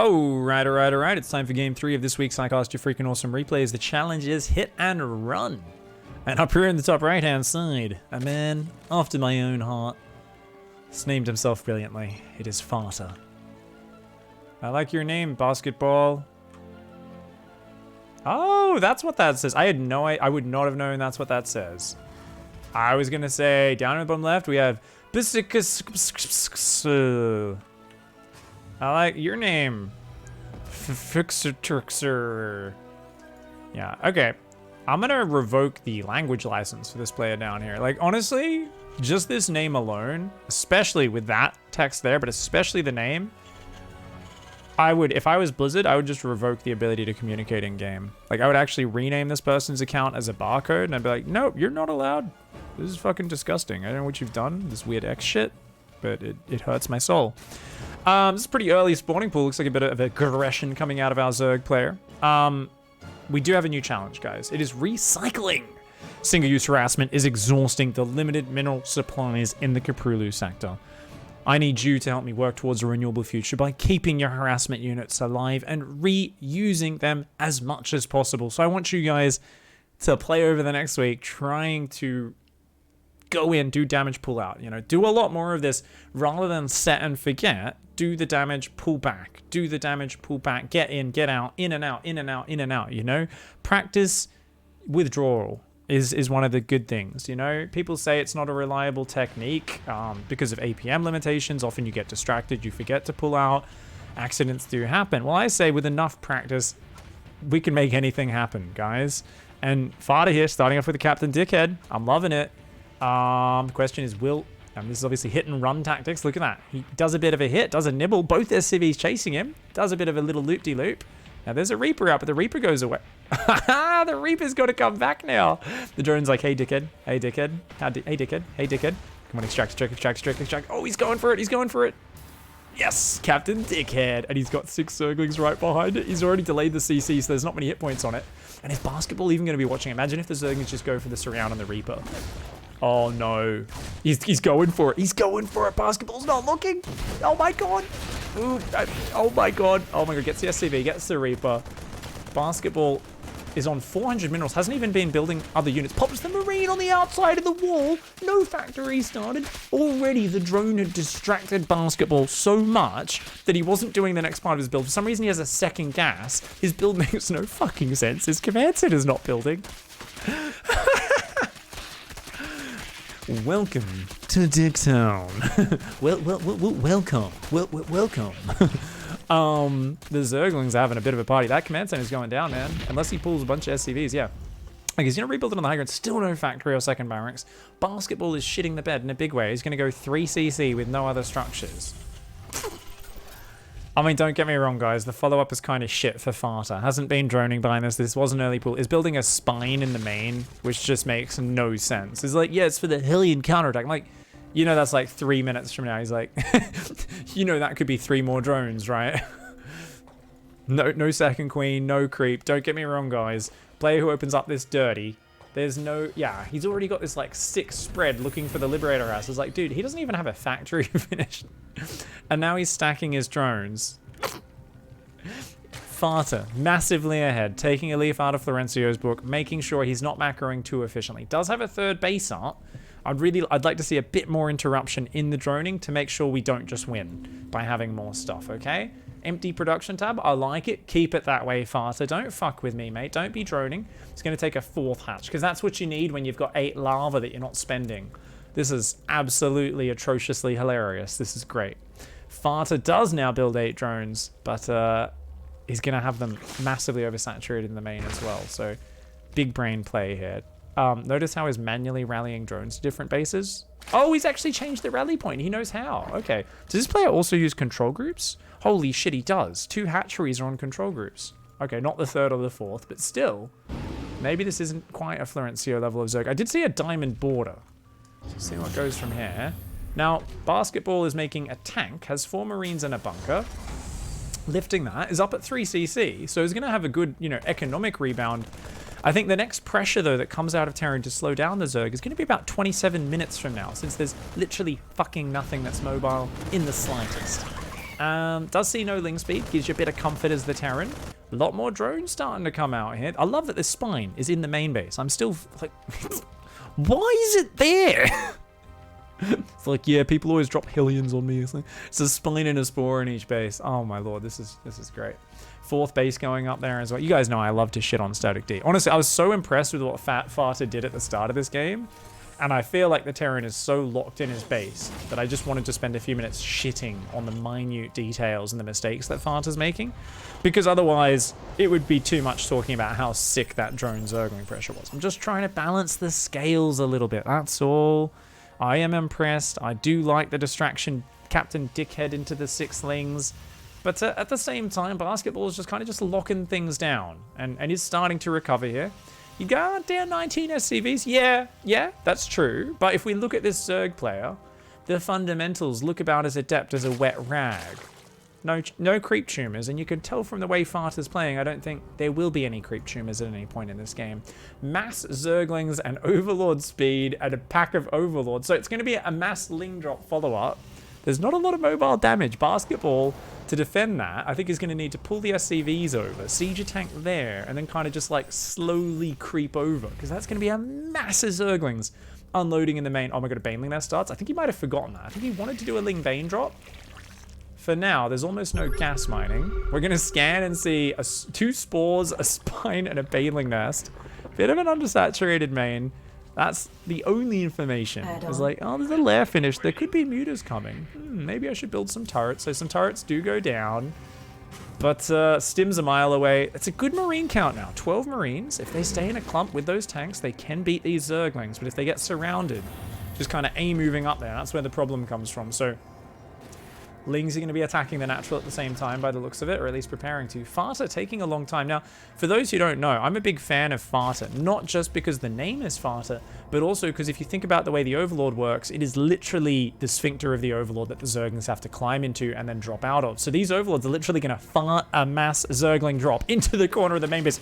Alright. It's time for game 3 of this week's iCyFAR Your Freaking Awesome Replays. The challenge is hit and run. And up here in the top right-hand side, a man after my own heart. He's named himself brilliantly. It is Farter. I like your name, basketball. Oh, that's what that says. I would not have known that's what that says. I was gonna say, down in the bottom left, we have I like your name. Fixer. Yeah, okay. I'm gonna revoke the language license for this player down here. Like, honestly, just this name alone, especially with that text there, but especially the name, I would, if I was Blizzard, I would just revoke the ability to communicate in game. Like, I would actually rename this person's account as a barcode, and I'd be like, nope, you're not allowed. This is fucking disgusting. I don't know what you've done, this weird X shit, but it hurts my soul. This is pretty early spawning pool. Looks like a bit of aggression coming out of our Zerg player. We do have a new challenge, guys. It is recycling. Single-use harassment is exhausting the limited mineral supplies in the koprulu sector. I need you to help me work towards a renewable future by keeping your harassment units alive and reusing them as much as possible. So I want you guys to play over the next week trying to go in, do damage, pull out. You know, do a lot more of this rather than set and forget. Do the damage, pull back. Do the damage, pull back. Get in, get out, in and out, in and out, in and out. You know, practice withdrawal is one of the good things. You know, people say it's not a reliable technique because of APM limitations. Often you get distracted, you forget to pull out. Accidents do happen. Well, I say with enough practice, we can make anything happen, guys. And Farter here, starting off with the Captain Dickhead. I'm loving it. The question is, this is obviously hit and run tactics. Look at that. He does a bit of a hit, does a nibble. Both SCVs chasing him. Does a bit of a little loop-de-loop. Now there's a Reaper out, but the Reaper goes away. The Reaper's got to come back now. The drone's like, hey, dickhead. Hey, dickhead. Hey, dickhead. Hey, dickhead. Come on, extract. Oh, he's going for it. He's going for it. Yes, Captain Dickhead. And he's got 6 Zerglings right behind it. He's already delayed the CC, so there's not many hit points on it. And is basketball even going to be watching? Imagine if the Zerglings just go for the surround on the Reaper. Oh no. He's going for it. He's going for it. Basketball's not looking. Oh my god. Ooh, oh my god. Oh my god. Gets the SCV. Gets the Reaper. Basketball is on 400 minerals. Hasn't even been building other units. Pops the Marine on the outside of the wall. No factory started. Already the drone had distracted Basketball so much that he wasn't doing the next part of his build. For some reason he has a second gas. His build makes no fucking sense. His command center's not building. Welcome to Dicktown. Welcome. The Zerglings are having a bit of a party. That command center's going down, man. Unless he pulls a bunch of SCVs, yeah. Like, he's going to rebuild it on the high ground. Still no factory or second barracks. Basketball is shitting the bed in a big way. He's going to go 3 CC with no other structures. I mean, don't get me wrong, guys. The follow-up is kind of shit for Farter. Hasn't been droning behind this. This was an early pool. Is building a spine in the main, which just makes no sense. It's like, yeah, it's for the Hellion counterattack. I'm like, you know, that's like 3 minutes from now. He's like, you know, that could be 3 more drones, right? No second queen, no creep. Don't get me wrong, guys. Player who opens up this dirty, there's no, yeah, he's already got this like 6 spread looking for the Liberator house. It's like, dude, he doesn't even have a factory finished. And now he's stacking his drones. Farter, massively ahead, taking a leaf out of Florencio's book, making sure he's not macroing too efficiently. Does have a 3rd base up. I'd like to see a bit more interruption in the droning to make sure we don't just win by having more stuff, okay? Empty production tab, I like it. Keep it that way, Farter. Don't fuck with me, mate. Don't be droning. It's going to take a 4th hatch, because that's what you need when you've got 8 lava that you're not spending. This is absolutely atrociously hilarious. This is great. Farter does now build 8 drones, but he's going to have them massively oversaturated in the main as well. So, big brain play here. Notice how he's manually rallying drones to different bases. Oh, he's actually changed the rally point. He knows how. Okay. Does this player also use control groups? Holy shit, he does. 2 hatcheries are on control groups. Okay, not the 3rd or the 4th, but still. Maybe this isn't quite a Florencio level of Zerg. I did see a diamond border. Let's see what goes from here. Now, Basketball is making a tank, has 4 Marines and a bunker. Lifting that, is up at 3 CC, so he's going to have a good, you know, economic rebound. I think the next pressure, though, that comes out of Terran to slow down the Zerg is going to be about 27 minutes from now, since there's literally fucking nothing that's mobile in the slightest. Does see no ling speed, gives you a bit of comfort as the Terran. A lot more drones starting to come out here. I love that this spine is in the main base. I'm still like, why is it there? It's like, yeah, people always drop Hellions on me. It's a spine and a spore in each base. Oh my lord, this is great. 4th base going up there as well. You guys know I love to shit on Static D. Honestly, I was so impressed with what Farta did at the start of this game. And I feel like the Terran is so locked in his base that I just wanted to spend a few minutes shitting on the minute details and the mistakes that Farta's making. Because otherwise, it would be too much talking about how sick that drone Zergling pressure was. I'm just trying to balance the scales a little bit, that's all. I am impressed. I do like the distraction Captain Dickhead into the 6 lings. But at the same time, basketball is just kind of just locking things down. And is starting to recover here. You go down 19 SCVs. Yeah, that's true. But if we look at this Zerg player, the fundamentals look about as adept as a wet rag. No creep tumors, and you can tell from the way Farta's playing, I don't think there will be any creep tumors at any point in this game. Mass Zerglings and Overlord speed and a pack of Overlords. So it's going to be a mass Ling drop follow-up. There's not a lot of mobile damage. Basketball, to defend that, I think is going to need to pull the SCVs over, siege a tank there, and then kind of just like slowly creep over, because that's going to be a massive Zerglings unloading in the main. Oh my god, a Baneling that starts. I think he might have forgotten that. I think he wanted to do a Ling Bane drop. For now, there's almost no gas mining. We're going to scan and see 2 spores, a spine, and a Baneling nest. Bit of an undersaturated main. That's the only information. It's like, oh, there's a lair finish. There could be mutas coming. Maybe I should build some turrets. So some turrets do go down. But Stim's a mile away. It's a good marine count now. 12 marines. If they stay in a clump with those tanks, they can beat these Zerglings. But if they get surrounded, just kind of moving up there, that's where the problem comes from. So Lings are going to be attacking the natural at the same time by the looks of it, or at least preparing to. Farta taking a long time. Now, for those who don't know, I'm a big fan of Farta, not just because the name is Farta, but also because if you think about the way the Overlord works, it is literally the sphincter of the Overlord that the Zerglings have to climb into and then drop out of. So these Overlords are literally going to fart a mass Zergling drop into the corner of the main base.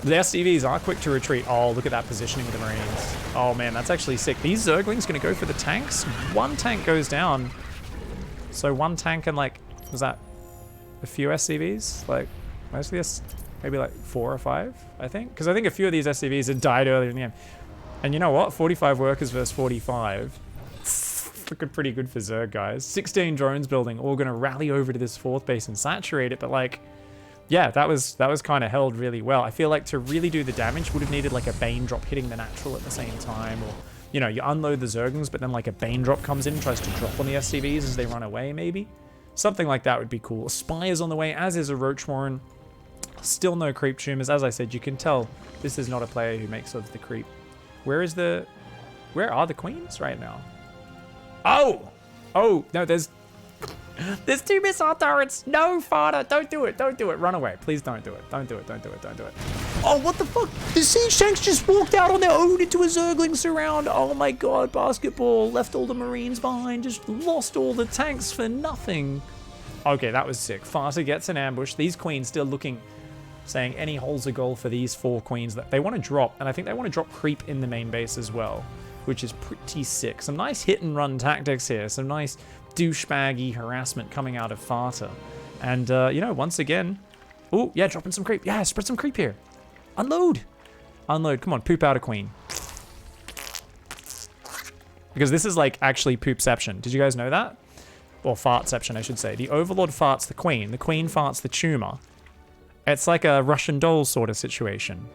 The SCVs are quick to retreat. Oh, look at that positioning with the Marines. Oh man, that's actually sick. These Zerglings gonna go for the tanks. 1 tank goes down. So 1 tank and like, was that a few SCVs? Like, most of this, maybe like 4 or 5, I think. Because I think a few of these SCVs had died earlier in the game. And you know what? 45 workers versus 45. It's looking pretty good for Zerg, guys. 16 drones building, all gonna rally over to this 4th base and saturate it, but like, yeah, that was kind of held really well. I feel like to really do the damage would have needed like a Bane drop hitting the natural at the same time, or, you know, you unload the Zerglings, but then like a Bane drop comes in and tries to drop on the SCVs as they run away, maybe. Something like that would be cool. A Spy is on the way, as is a Roach Warren. Still no creep tumors. As I said, you can tell this is not a player who makes of the creep. Where are the queens right now? Oh, no, there's 2 missile turrets. No, Farta, don't do it. Don't do it. Run away. Please don't do it. Don't do it. Don't do it. Don't do it. Oh, what the fuck? The siege tanks just walked out on their own into a Zergling surround. Oh my god, basketball. Left all the Marines behind. Just lost all the tanks for nothing. Okay, that was sick. Farta gets an ambush. These queens still looking, saying any hole's a goal for these 4 queens that they want to drop. And I think they want to drop creep in the main base as well, which is pretty sick. Some nice hit and run tactics here. Some nice douchebaggy harassment coming out of Farta. And, you know, once again... Oh, yeah, dropping some creep. Yeah, spread some creep here. Unload. Unload. Come on, poop out a queen. Because this is, like, actually poopception. Did you guys know that? Or fartception, I should say. The Overlord farts the queen farts the tumor. It's like a Russian doll sort of situation.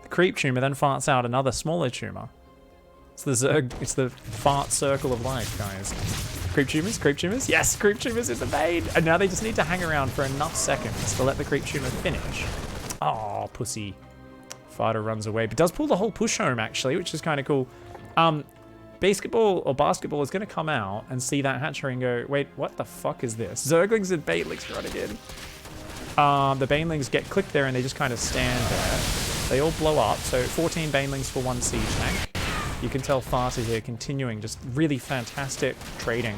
The creep tumor then farts out another smaller tumor. It's the Zerg, it's the fart circle of life, guys. Creep tumors, creep tumors. Yes, creep tumors is the main. And now they just need to hang around for enough seconds to let the creep tumor finish. Oh, pussy. Farta runs away, but does pull the whole push home, actually, which is kind of cool. Basketball is going to come out and see that hatchery and go, wait, what the fuck is this? Zerglings and Banelings running in. The Banelings get clicked there and they just kind of stand there. They all blow up, so 14 Banelings for 1 siege tank. You can tell Farta here continuing just really fantastic trading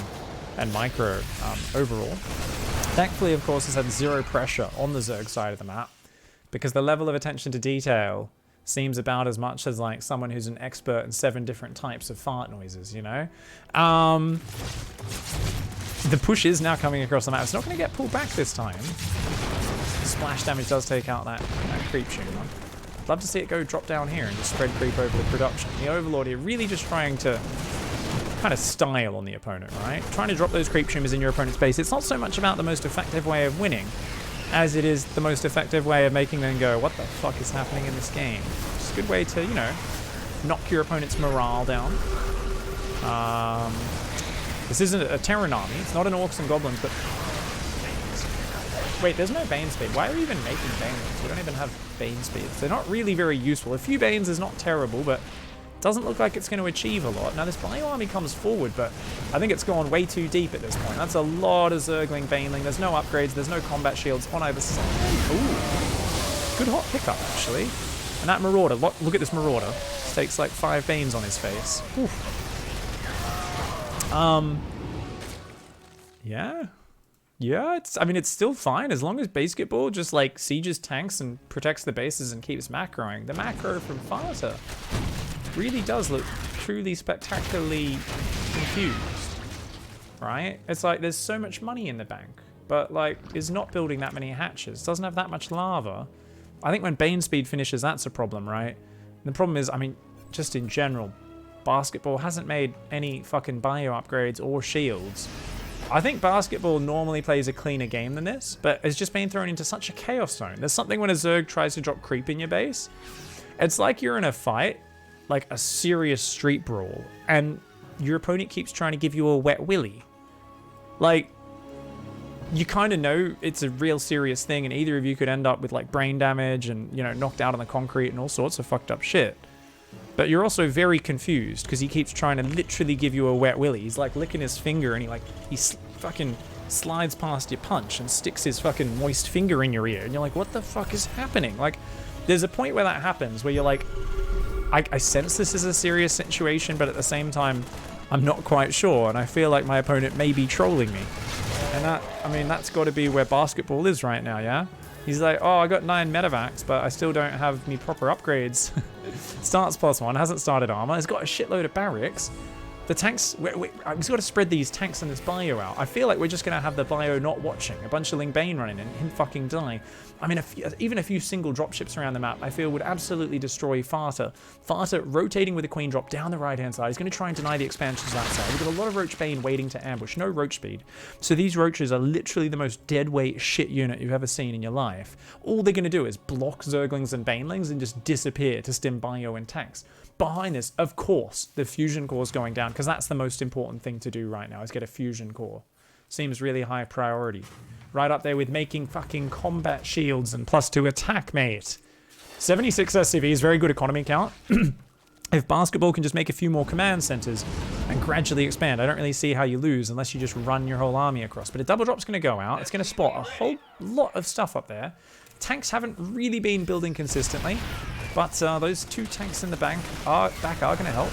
and micro overall. Thankfully, of course, has had 0 pressure on the Zerg side of the map because the level of attention to detail seems about as much as like someone who's an expert in 7 different types of fart noises, you know? The push is now coming across the map. It's not going to get pulled back this time. Splash damage does take out that creep tumor. I'd love to see it go drop down here and just spread creep over the production. The Overlord here really just trying to kind of style on the opponent, right? Trying to drop those creep tumors in your opponent's base. It's not so much about the most effective way of winning as it is the most effective way of making them go, what the fuck is happening in this game? It's a good way to, you know, knock your opponent's morale down. This isn't a Terran army. It's not an Orcs and Goblins, but... Wait, there's no Bane speed. Why are we even making Banelings? We don't even have Bane speeds. They're not really very useful. A few Banes is not terrible, but doesn't look like it's going to achieve a lot. Now, this Bio army comes forward, but I think it's gone way too deep at this point. That's a lot of Zergling Baneling. There's no upgrades. There's no combat shields on either side. Ooh. Good hot pickup, actually. And that Marauder, look at this Marauder. Takes like 5 Banes on his face. Oof. Yeah, I mean, it's still fine as long as Basketball just like sieges tanks and protects the bases and keeps macroing. The macro from Farta really does look truly spectacularly confused, right? It's like there's so much money in the bank, but like is not building that many hatches, doesn't have that much lava. I think when Bane speed finishes, that's a problem, right? And the problem is, I mean, just in general, Basketball hasn't made any fucking bio upgrades or shields. I think Basketball normally plays a cleaner game than this, but it's just been thrown into such a chaos zone. There's something when a Zerg tries to drop creep in your base. It's like you're in a fight, like a serious street brawl, and your opponent keeps trying to give you a wet willy. Like, you kind of know it's a real serious thing, and either of you could end up with like brain damage and, you know, knocked out on the concrete and all sorts of fucked up shit. But you're also very confused because he keeps trying to literally give you a wet willy. He's like licking his finger and he fucking slides past your punch and sticks his fucking moist finger in your ear. And you're like, what the fuck is happening? Like, there's a point where that happens where you're like, I sense this is a serious situation, but at the same time, I'm not quite sure. And I feel like my opponent may be trolling me. And that, I mean, that's got to be where Basketball is right now, yeah? He's like, oh, I got 9 medevacs, but I still don't have me proper upgrades. Starts +1, hasn't started armor. He's got a shitload of barracks. The tanks, I've just got to spread these tanks and this bio out. I feel like we're just going to have the bio not watching. A bunch of Ling Bane running in, him fucking die. I mean, even a few single dropships around the map, I feel would absolutely destroy Farta. Farta rotating with a Queen drop down the right-hand side. He's going to try and deny the expansions that side. We've got a lot of Roach Bane waiting to ambush. No Roach speed. So these Roaches are literally the most deadweight shit unit you've ever seen in your life. All they're going to do is block Zerglings and Banelings and just disappear to stim bio and tanks. Behind this, of course, the fusion core is going down because that's the most important thing to do right now is get a fusion core. Seems really high priority. Right up there with making fucking combat shields and +2 attack, mate. 76 SCVs, very good economy count. If Basketball can just make a few more command centers and gradually expand, I don't really see how you lose unless you just run your whole army across. But a double drop's going to go out. It's going to spot a whole lot of stuff up there. Tanks haven't really been building consistently. But those 2 tanks in the back are going to help.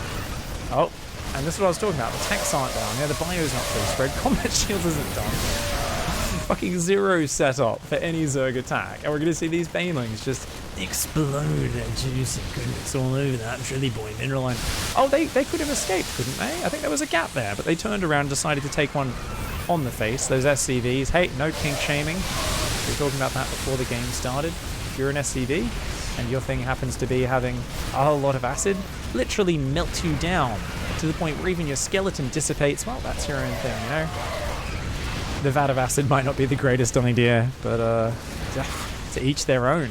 Oh, and this is what I was talking about. The tanks aren't down. Yeah, the bio's not fully spread. Combat shield isn't done. Fucking 0 setup for any Zerg attack. And we're going to see these Banelings just explode their juicy goodness all over that Trilly Boy mineral line. Oh, they could have escaped, couldn't they? I think there was a gap there, but they turned around and decided to take one on the face. Those SCVs. Hey, no kink shaming. We were talking about that before the game started. If you're an SCV, and your thing happens to be having a whole lot of acid, literally melt you down to the point where even your skeleton dissipates. Well, that's your own thing, you know? The vat of acid might not be the greatest idea, but to each their own.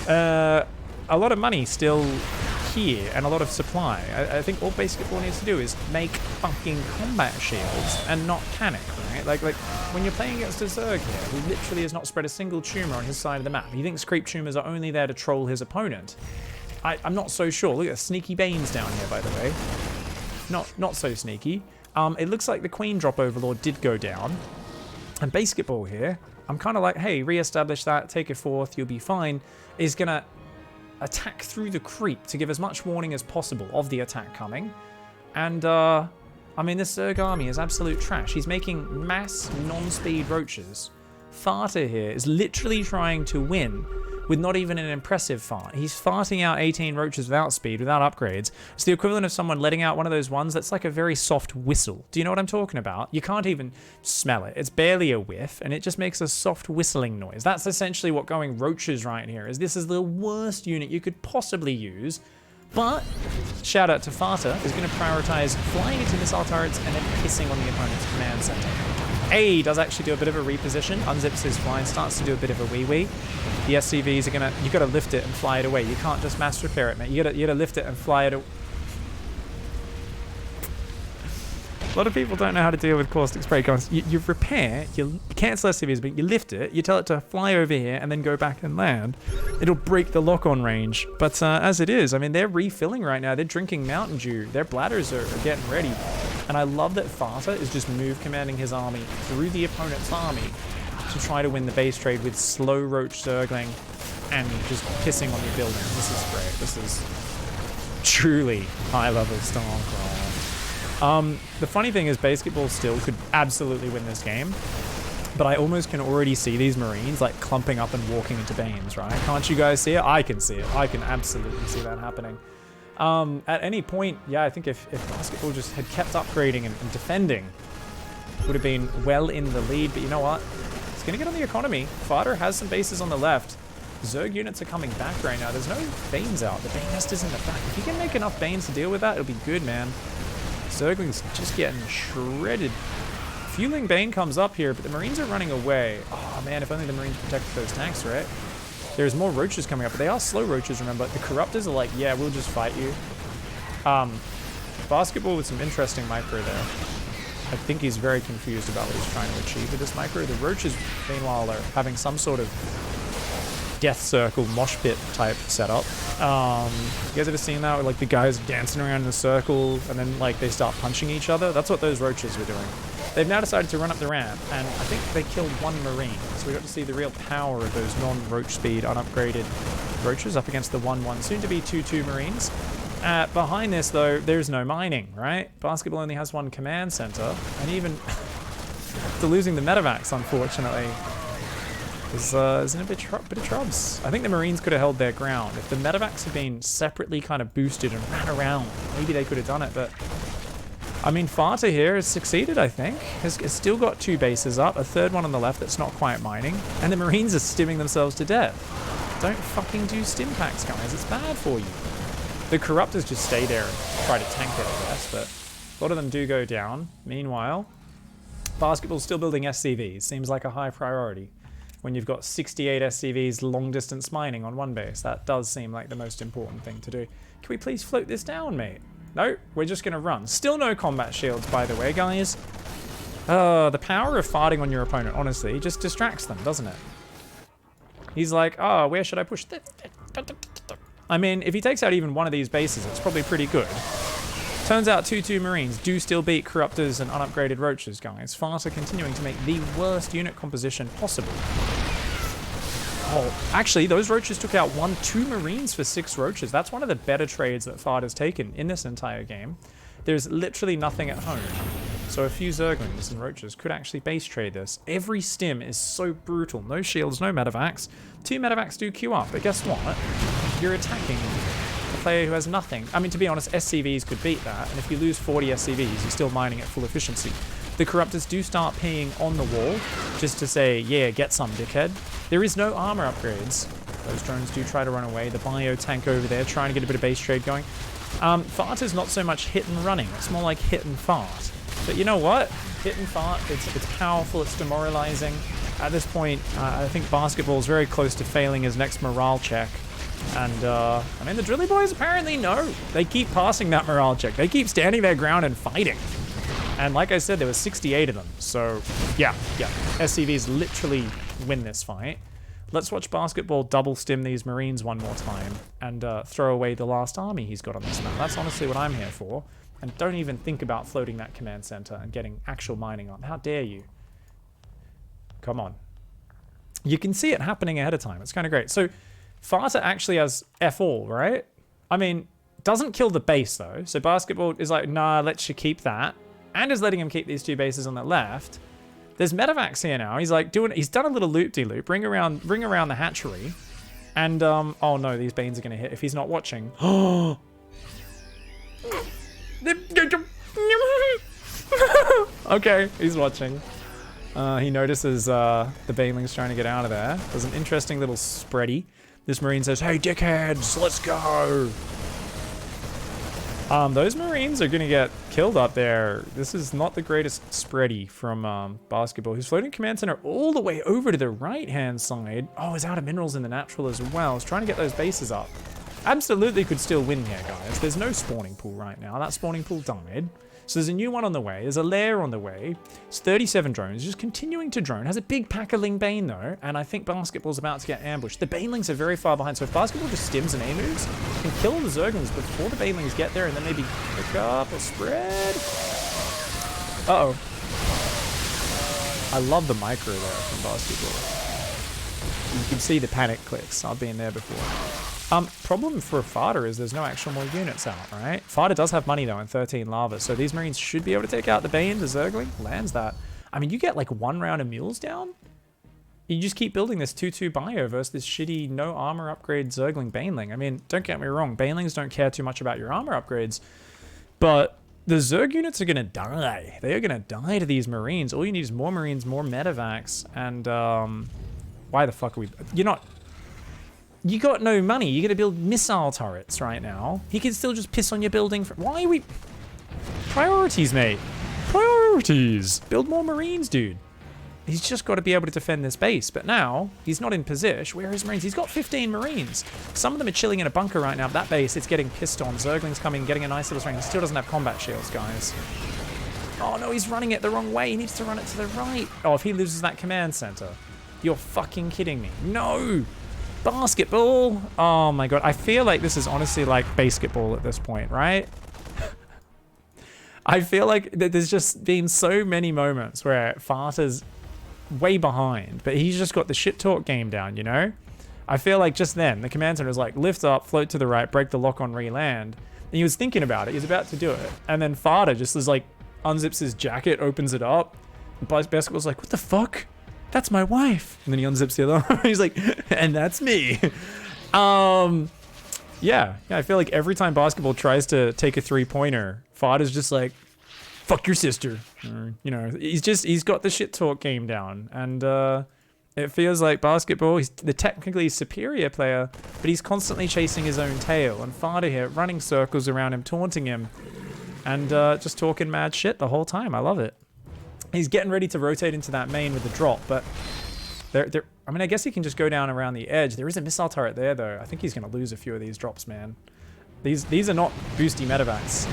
A lot of money still here and a lot of supply. I think all Basketball needs to do is make fucking combat shields and not panic, right? Like when you're playing against a Zerg here, who literally has not spread a single tumor on his side of the map. He thinks creep tumors are only there to troll his opponent. I'm not so sure. Look at the sneaky Banes down here, by the way. Not so sneaky. It looks like the Queen drop Overlord did go down. And Basketball here, I'm kind of like, hey, re-establish that, take it forth, you'll be fine, is going to attack through the creep to give as much warning as possible of the attack coming. And, I mean, this Zerg army is absolute trash. He's making mass non-speed roaches. Farta here is literally trying to win with not even an impressive fart. He's farting out 18 roaches without speed, without upgrades. It's the equivalent of someone letting out one of those ones that's like a very soft whistle. Do you know what I'm talking about? You can't even smell it. It's barely a whiff, and it just makes a soft whistling noise. That's essentially what going roaches right here is. This is the worst unit you could possibly use. But, shout out to Farta, is going to prioritize flying into missile turrets and then pissing on the opponent's command center. A does actually do a bit of a reposition, unzips his flying, starts to do a bit of a wee-wee. The SCVs are going to, you got to lift it and fly it away. You can't just mass repair it, mate. You got to lift it and fly it away. A lot of people don't know how to deal with caustic spray guns. You repair, you cancel SCVs, but you lift it, you tell it to fly over here and then go back and land. It'll break the lock-on range. But as it is, I mean, they're refilling right now. They're drinking Mountain Dew. Their bladders are getting ready. And I love that Farta is just move commanding his army through the opponent's army to try to win the base trade with slow roach circling and just pissing on your building. This is great. This is truly high-level StarCraft. The funny thing is Basketball still could absolutely win this game, but I almost can already see these Marines like clumping up and walking into Banes, right? Can't you guys see it? I can see it. I can absolutely see that happening. At any point, yeah, I think if Basketball just had kept upgrading and defending, would have been well in the lead, but you know what? It's going to get on the economy. Farta has some bases on the left. Zerg units are coming back right now. There's no Banes out. The Bane nest is in the back. If you can make enough Banes to deal with that, it'll be good, man. Zergling's just getting shredded. Fueling Bane comes up here, but the Marines are running away. Oh man, if only the Marines protected those tanks, right? There's more roaches coming up, but they are slow roaches, remember. The Corruptors are like, yeah, we'll just fight you. Basketball with some interesting micro there. I think he's very confused about what he's trying to achieve with this micro. The roaches, meanwhile, are having some sort of death circle mosh pit type setup. You guys ever seen that? Where, like, the guys dancing around in a circle and then like they start punching each other? That's what those roaches were doing. They've now decided to run up the ramp, and I think they killed one Marine. So we got to see the real power of those non-roach speed, unupgraded roaches up against the 1-1, soon to be 2-2 Marines. Behind this, though, there's no mining, right? Basketball only has one command center, and even after losing the medevacs, unfortunately, is in a bit of troubles. I think the Marines could have held their ground. If the medevacs had been separately kind of boosted and ran around, maybe they could have done it, but I mean, Farta here has succeeded, I think. Has still got 2 bases up, a third one on the left that's not quite mining, and the Marines are stimming themselves to death. Don't fucking do stim packs, guys. It's bad for you. The Corruptors just stay there and try to tank it, I guess, but a lot of them do go down. Meanwhile, Basketball's still building SCVs. Seems like a high priority. When you've got 68 SCVs long-distance mining on one base, that does seem like the most important thing to do. Can we please float this down, mate? No, we're just going to run. Still no combat shields, by the way, guys. The power of farting on your opponent, honestly, just distracts them, doesn't it? He's like, oh, where should I push? I mean, if he takes out even one of these bases, it's probably pretty good. Turns out 2-2 Marines do still beat Corruptors and unupgraded Roaches, guys. Farta continuing to make the worst unit composition possible. Oh, actually, those Roaches took out 2 Marines for 6 Roaches. That's one of the better trades that Farta's taken in this entire game. There's literally nothing at home. So a few Zerglings and Roaches could actually base trade this. Every stim is so brutal. No shields, no medevacs. 2 medevacs do queue up, but guess what? You're attacking a player who has nothing. I mean, to be honest, SCVs could beat that, and if you lose 40 SCVs, you're still mining at full efficiency. The Corruptors do start peeing on the wall, just to say, yeah, get some, dickhead. There is no armor upgrades. Those drones do try to run away. The bio tank over there trying to get a bit of base trade going. Fart is not so much hit and running. It's more like hit and fart. But you know what? Hit and fart, it's powerful, it's demoralizing. At this point, I think Basketball is very close to failing his next morale check. And, I mean, the Drilly Boys apparently know. They keep passing that morale check. They keep standing their ground and fighting. And like I said, there were 68 of them. So, yeah. SCVs literally win this fight. Let's watch Basketball double stim these Marines one more time and throw away the last army he's got on this map. That's honestly what I'm here for. And don't even think about floating that command center and getting actual mining on. How dare you? Come on. You can see it happening ahead of time. It's kind of great. So, Farta actually has F-all, right? I mean, doesn't kill the base, though. So Basketball is like, nah, let you keep that. And is letting him keep these 2 bases on the left. There's medevacs here now. He's like he's done a little loop-de-loop. Ring around the hatchery. And, oh no, these Banes are going to hit if he's not watching. Oh! Okay, he's watching. He notices the Baneling's trying to get out of there. There's an interesting little spready. This Marine says, hey, dickheads, let's go. Those Marines are going to get killed up there. This is not the greatest spready from Basketball. His floating command center all the way over to the right-hand side. Oh, he's out of minerals in the natural as well. He's trying to get those bases up. Absolutely could still win here, guys. There's no spawning pool right now. That spawning pool died. So there's a new one on the way. There's a lair on the way. It's 37 drones, just continuing to drone. Has a big Packerling Bane, though, and I think Basketball's about to get ambushed. The Banelings are very far behind, so if Basketball just stims and A-moves, can kill the Zerglings before the Banelings get there, and then maybe pick up or spread. Uh-oh. I love the micro there from Basketball. You can see the panic clicks. I've been there before. Problem for Fada is there's no actual more units out, right? Fada does have money, though, and 13 lava, so these Marines should be able to take out the Bane. The Zergling lands that. I mean, you get, like, 1 round of mules down? You just keep building this 2-2 bio versus this shitty no armor upgrade Zergling Baneling. I mean, don't get me wrong, Banelings don't care too much about your armor upgrades, but the Zerg units are going to die. They are going to die to these Marines. All you need is more Marines, more medevacs, and, why the fuck are we... You're not... You got no money. You got to build missile turrets right now. He can still just piss on your building. Why are we... Priorities, mate. Priorities. Build more Marines, dude. He's just got to be able to defend this base. But now, he's not in position. Where are his Marines? He's got 15 Marines. Some of them are chilling in a bunker right now. But that base, it's getting pissed on. Zergling's coming, getting a nice little strength. He still doesn't have combat shields, guys. Oh, no, he's running it the wrong way. He needs to run it to the right. Oh, if he loses that command center. You're fucking kidding me. No! Basketball. Oh my god. I feel like this is honestly like basketball at this point, right? I feel like there's just been so many moments where Farta's way behind, but he's just got the shit talk game down, you know? I feel like just then, the command center was like, lift up, float to the right, break the lock on re-land. And he was thinking about it. He was about to do it. And then Farta just is like, unzips his jacket, opens it up. And Basketball's like, what the fuck? That's my wife. And then he unzips the other one. He's like, and that's me. Yeah, I feel like every time Basketball tries to take a 3-pointer, Fada's just like, fuck your sister. Or, you know, he's got the shit talk game down. And it feels like Basketball, he's the technically superior player, but he's constantly chasing his own tail. And Fada here running circles around him, taunting him, and just talking mad shit the whole time. I love it. He's getting ready to rotate into that main with the drop, but I mean, I guess he can just go down around the edge. There is a missile turret there, though. I think he's going to lose a few of these drops, man. These are not boosty medevacs.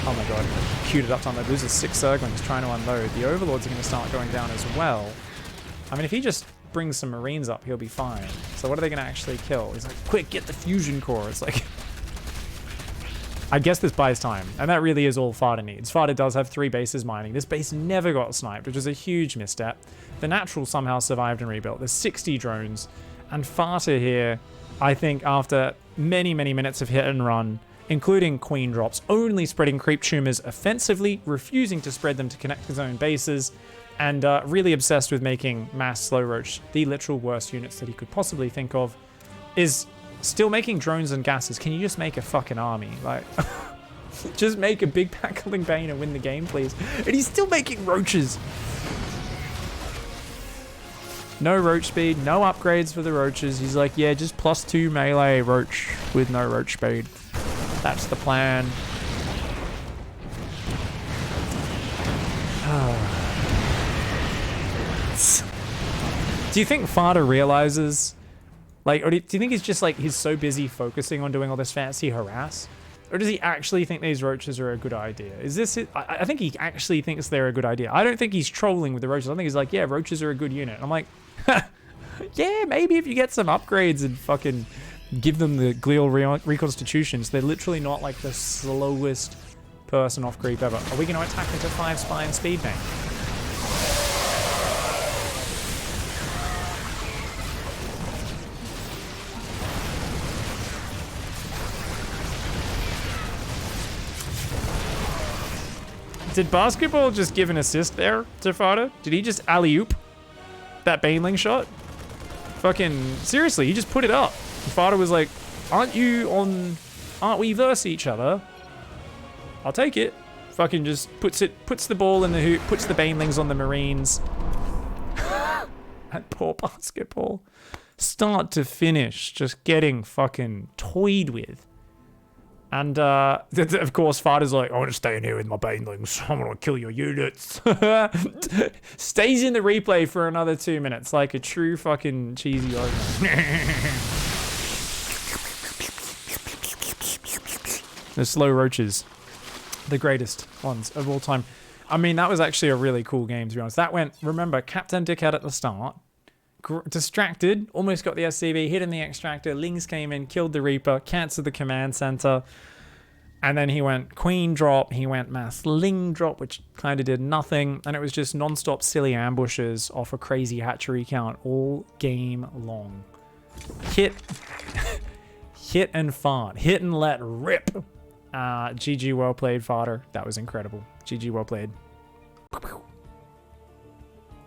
Oh my god, queued it up time. They loses 6 Zerglings trying to unload. The Overlords are going to start going down as well. I mean, if he just brings some Marines up, he'll be fine. So what are they going to actually kill? He's like, quick, get the fusion core. It's like... I guess this buys time, and that really is all Fada needs. Fada does have 3 bases mining. This base never got sniped, which is a huge misstep. The natural somehow survived and rebuilt. There's 60 drones, and Fada here, I think after many, many minutes of hit and run, including queen drops, only spreading creep tumors offensively, refusing to spread them to connect his own bases, and really obsessed with making mass slow roach the literal worst units that he could possibly think of, is still making drones and gases. Can you just make a fucking army? Like, just make a big Packling Bane and win the game, please. And he's still making roaches. No roach speed, no upgrades for the roaches. He's like, yeah, just +2 melee roach with no roach speed. That's the plan. Do you think Fada realizes... Like, or do you think he's just like, he's so busy focusing on doing all this fancy harass? Or does he actually think these roaches are a good idea? Is this it? I think he actually thinks they're a good idea. I don't think he's trolling with the roaches. I think he's like, yeah, roaches are a good unit. And I'm like, yeah, maybe if you get some upgrades and fucking give them the glial reconstitutions, they're literally not like the slowest person off creep ever. Are we going to attack into 5 spine speed bank? Did Basketball just give an assist there to Fada? Did he just alley-oop that Baneling shot? fucking, seriously, he just put it up. And Farter was like, aren't we verse each other? I'll take it. Fucking just puts the ball in the hoop, puts the banelings on the Marines. And poor basketball. Start to finish, just getting fucking toyed with. And, of course, Farter's like, I want to stay in here with my banelings. I want to kill your units. Stays in the replay for another 2 minutes, like a true fucking cheesy argument. The slow roaches. The greatest ones of all time. I mean, that was actually a really cool game, to be honest. That went, remember, Captain Dickhead at the start. Distracted, almost got the SCV, hit in the extractor, Lings came in, killed the Reaper, cancelled the command center, and then he went Queen drop, he went mass Ling drop, which kind of did nothing, and it was just non-stop silly ambushes off a crazy hatchery count all game long. Hit and fart, hit and let rip. GG, well played, Farter. That was incredible. GG, well played.